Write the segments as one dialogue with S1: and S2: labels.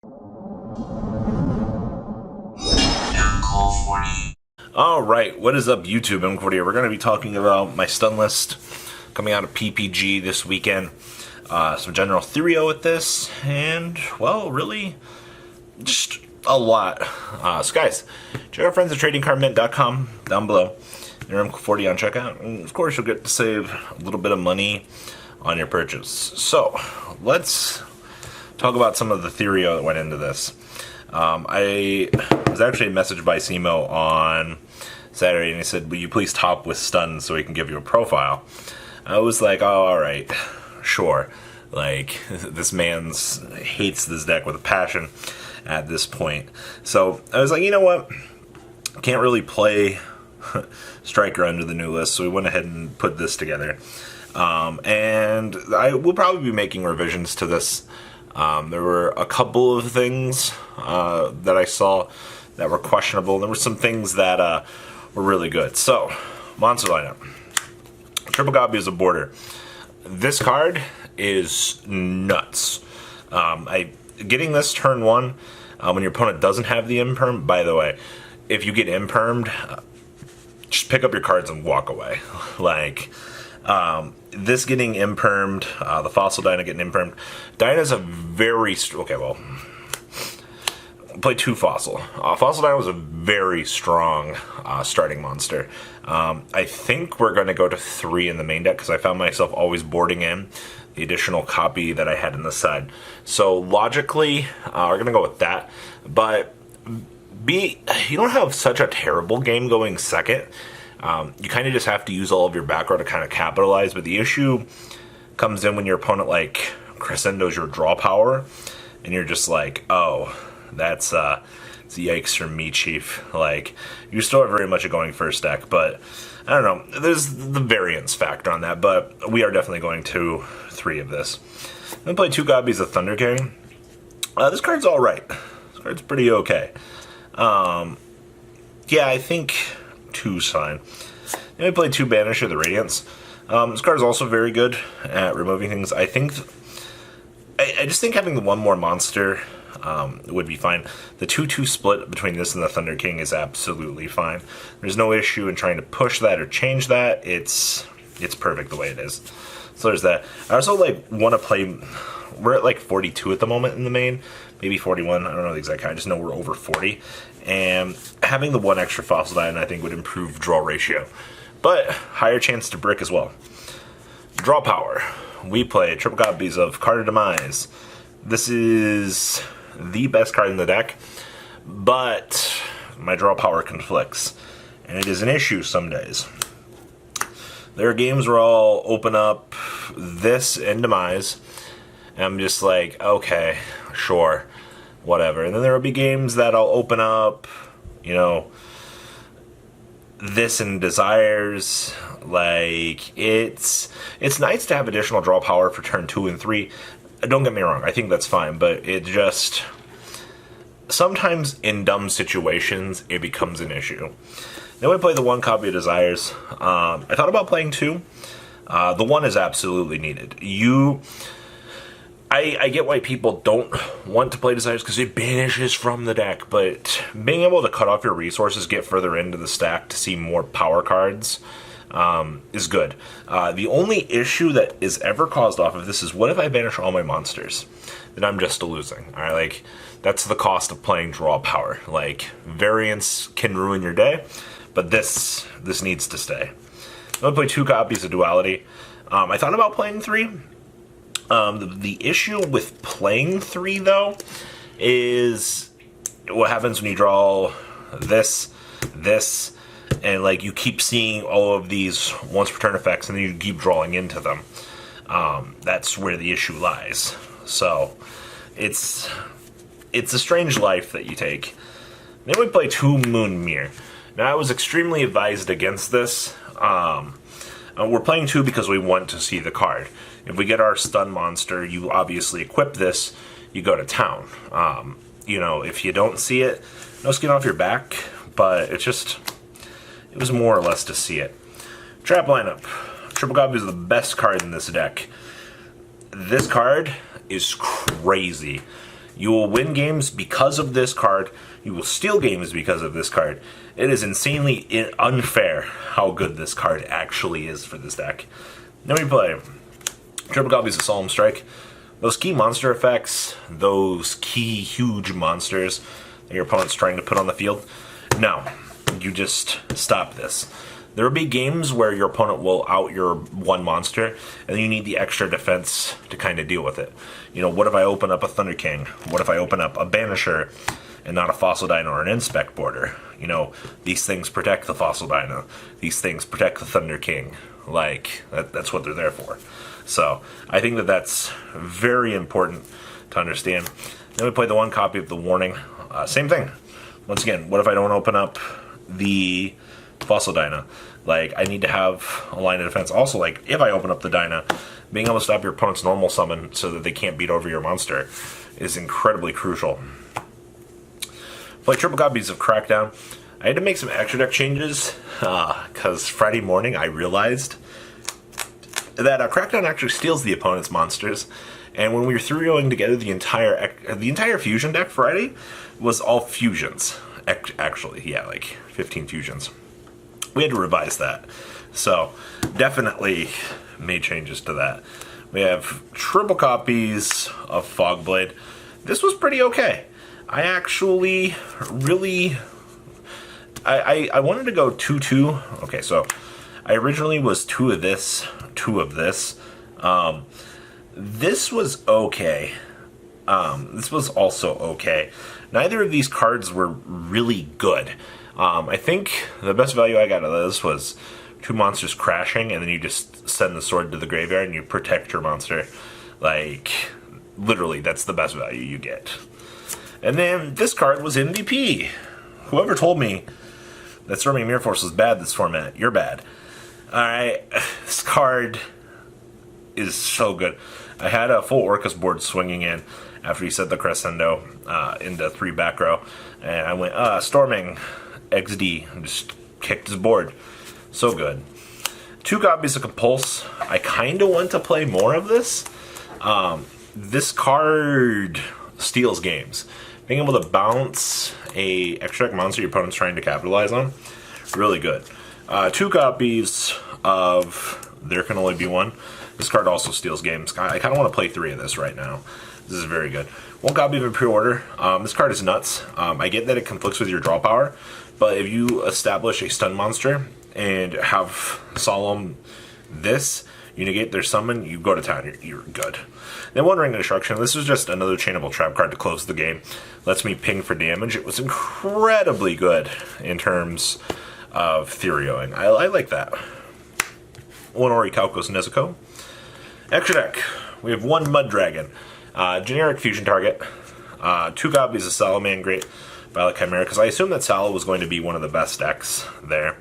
S1: MKohl40s. Alright, what is up YouTube? MKohl40s here. We're going to be talking about my stun list coming out of PPG this weekend. Some general theory with this, and, well, really, just a lot. So guys, check out friends at tradingcardmint.com down below. Your MKohl40 on checkout, and of course you'll get to save a little bit of money on your purchase. So, let's talk about some of the theory that went into this. I was actually messaged by Simo on Saturday, and he said, will you please top with stun so we can give you a profile? I was like, oh, alright, sure. Like, this man hates this deck with a passion at this point. So, I was like, you know what? Can't really play Striker under the new list, so we went ahead and put this together. And I will probably be making revisions to this. There were a couple of things that I saw that were questionable. There were some things that were really good. So, monster lineup. Triple Copy is a border. This card is nuts. Getting this turn one, when your opponent doesn't have the imperm, by the way, if you get impermed, just pick up your cards and walk away. Like, this getting impermed, the Fossil Dyna getting impermed. Dyna's a very... Okay, well... Play 2 Fossil. Fossil Dyna was a very strong starting monster. I think we're going to go to 3 in the main deck, because I found myself always boarding in the additional copy that I had in the side. So, logically, we're going to go with that. But... you don't have such a terrible game going second. You kind of just have to use all of your back row to kind of capitalize, but the issue comes in when your opponent, like, crescendos your draw power, and you're just like, oh, that's yikes from me, chief. Like, you still have very much a going first deck, but, I don't know, there's the variance factor on that, but we are definitely going to 3 of this. Then play 2 copies of Thunder King. This card's alright. This card's pretty okay. Yeah, I think 2's fine. Then we play 2 Banisher the Radiance. This card is also very good at removing things. I just think having the one more monster would be fine. The 2-2 split between this and the Thunder King is absolutely fine. There's no issue in trying to push that or change that. It's perfect the way it is. So there's that. I also want to play... We're at 42 at the moment in the main, maybe 41. I don't know the exact count. I just know we're over 40. And having the 1 extra Fossil Dyna, I think, would improve draw ratio. But higher chance to brick as well. Draw power. We play triple copies of Card of Demise. This is the best card in the deck, but my draw power conflicts. And it is an issue some days. There are games where I'll open up this and Demise, and I'm just like, okay, sure, whatever. And then there will be games that I'll open up, you know, this and Desires. Like, it's nice to have additional draw power for turn 2 and 3. Don't get me wrong, I think that's fine, but it just... Sometimes in dumb situations, it becomes an issue. Then we play the 1 copy of Desires. I thought about playing 2. The 1 is absolutely needed. I get why people don't want to play Desires because it banishes from the deck, but being able to cut off your resources, get further into the stack to see more power cards is good. The only issue that is ever caused off of this is, what if I banish all my monsters? Then I'm just losing. Alright, like, that's the cost of playing draw power. Like, variance can ruin your day, but this needs to stay. I'm going to play 2 copies of Duality. I thought about playing 3. The issue with playing 3, though, is what happens when you draw this, and, like, you keep seeing all of these once per turn effects, and then you keep drawing into them. That's where the issue lies. So, it's a strange life that you take. Then we play 2 Moon Mirror. Now, I was extremely advised against this. We're playing 2 because we want to see the card. If we get our stun monster, you obviously equip this, you go to town. You know, if you don't see it, no skin off your back, but it was more or less to see it. Trap lineup. Triple Copy is the best card in this deck. This card is crazy. You will win games because of this card. You will steal games because of this card. It is insanely unfair how good this card actually is for this deck. Then we play triple copies of Solemn Strike. Those key monster effects, those key huge monsters that your opponent's trying to put on the field, no, you just stop this. There will be games where your opponent will out your one monster, and then you need the extra defense to kind of deal with it. You know, what if I open up a Thunder King? What if I open up a Banisher and not a Fossil Dino or an Inspect Border? You know, these things protect the Fossil Dino. These things protect the Thunder King. Like, that's what they're there for. So, I think that that's very important to understand. Then we play the one copy of the Warning. Same thing. Once again, what if I don't open up the Fossil Dino? Like, I need to have a line of defense. Also, like, if I open up the Dino, being able to stop your opponent's normal summon so that they can't beat over your monster is incredibly crucial. Play triple copies of Crackdown. I had to make some extra deck changes because Friday morning I realized that Crackdown actually steals the opponent's monsters. And when we were three-going together, the entire fusion deck Friday was all fusions. Actually, yeah, like 15 fusions. We had to revise that. So, definitely made changes to that. We have triple copies of Fogblade. This was pretty okay. I actually really... I wanted to go 2-2. Okay, so I originally was 2 of this, 2 of this. This was okay. This was also okay. Neither of these cards were really good. I think the best value I got out of this was 2 monsters crashing, and then you just send the sword to the graveyard and you protect your monster. Like, literally, that's the best value you get. And then this card was MVP. Whoever told me that Storming Mirror Force was bad this format, you're bad. Alright, this card is so good. I had a full Orcus board swinging in after he set the Crescendo into 3 back row. And I went, Storming XD, and just kicked his board. So good. 2 copies of Compulse. I kind of want to play more of this. This card steals games. Being able to bounce a extra deck monster your opponent's trying to capitalize on, really good. 2 copies of There Can Only Be One. This card also steals games. I kind of want to play 3 of this right now. This is very good. 1 copy of Imperial Order. This card is nuts. I get that it conflicts with your draw power, but if you establish a stun monster and have Solemn this, you negate their summon, you go to town, you're good. Then 1 Ring of Destruction. This was just another chainable trap card to close the game. Lets me ping for damage. It was incredibly good in terms of Theorioing. I like that. 1 Orichalcos Nezuko. Extra deck. We have 1 Mud Dragon. Generic fusion target. 2 copies of Salamangreat Violet Chimera, because I assumed that Sala was going to be one of the best decks there.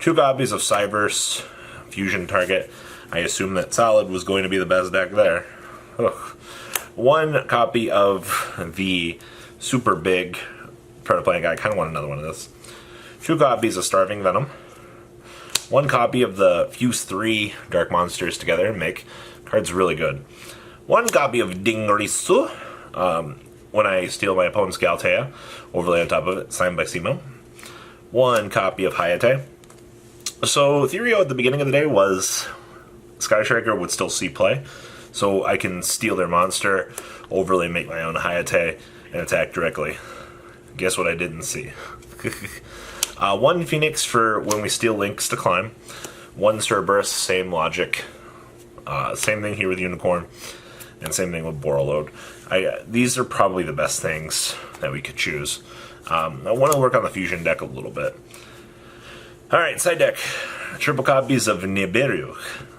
S1: 2 copies of Cyberse fusion target. I assumed that Salad was going to be the best deck there. Ugh. 1 copy of the super big Predaplant guy. I kind of want another one of this. 2 copies of Starving Venom. 1 copy of the Fuse 3 Dark Monsters together and make cards really good. 1 copy of Dingrisu. When I steal my opponent's Galtea, overlay on top of it, signed by Simo. 1 copy of Hayate. So, Theorio at the beginning of the day was Sky Striker would still see play, so I can steal their monster, overlay, make my own Hayate, and attack directly. Guess what I didn't see? 1 Phoenix for when we steal Links to climb. 1 Cerberus, same logic. Same thing here with Unicorn, and same thing with Borreload. These are probably the best things that we could choose. I want to work on the fusion deck a little bit. Alright, side deck. Triple copies of Nibiru.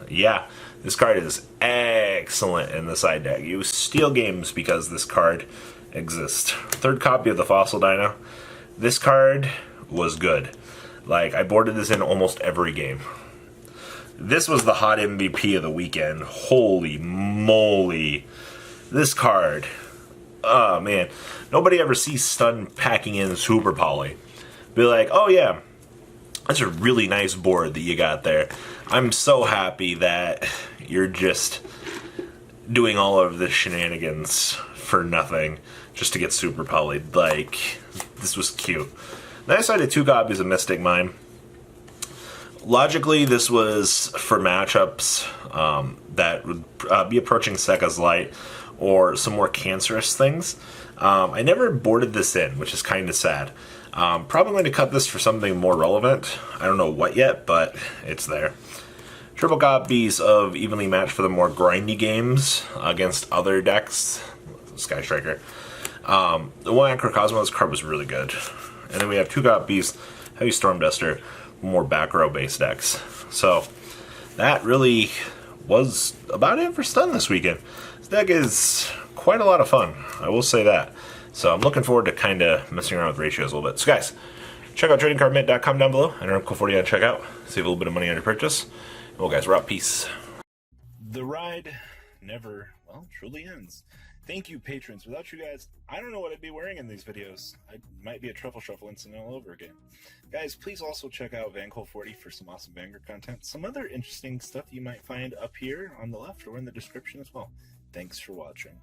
S1: Yeah, this card is excellent in the side deck. You steal games because this card exists. 3rd copy of the Fossil Dino. This card was good. Like, I boarded this in almost every game. This was the hot MVP of the weekend. Holy moly. This card. Oh, man. Nobody ever sees Stun packing in Super Poly. Be like, oh, yeah, that's a really nice board that you got there. I'm so happy that you're just doing all of the shenanigans for nothing just to get super polyed. Like, this was cute. Then I decided 2 copies of Mystic Mine. Logically, this was for matchups that would be approaching Sekka's Light or some more cancerous things. I never boarded this in, which is kind of sad. Probably going to cut this for something more relevant. I don't know what yet, but it's there. Triple copies of Evenly Matched for the more grindy games against other decks. Sky Striker. The one Acrocosmos card was really good. And then we have 2 copies, Heavy Storm Duster, more back row based decks. So that really was about it for Stun this weekend. This deck is quite a lot of fun, I will say that. So I'm looking forward to kind of messing around with ratios a little bit. So guys, check out tradingcardmint.com down below. Enter MKohl40 on checkout. Save a little bit of money on your purchase. Well guys, we're out. Peace. The ride never, well, truly ends. Thank you, patrons. Without you guys, I don't know what I'd be wearing in these videos. I might be a truffle shuffle incident all over again. Guys, please also check out MKohl40 for some awesome Vanguard content. Some other interesting stuff you might find up here on the left or in the description as well. Thanks for watching.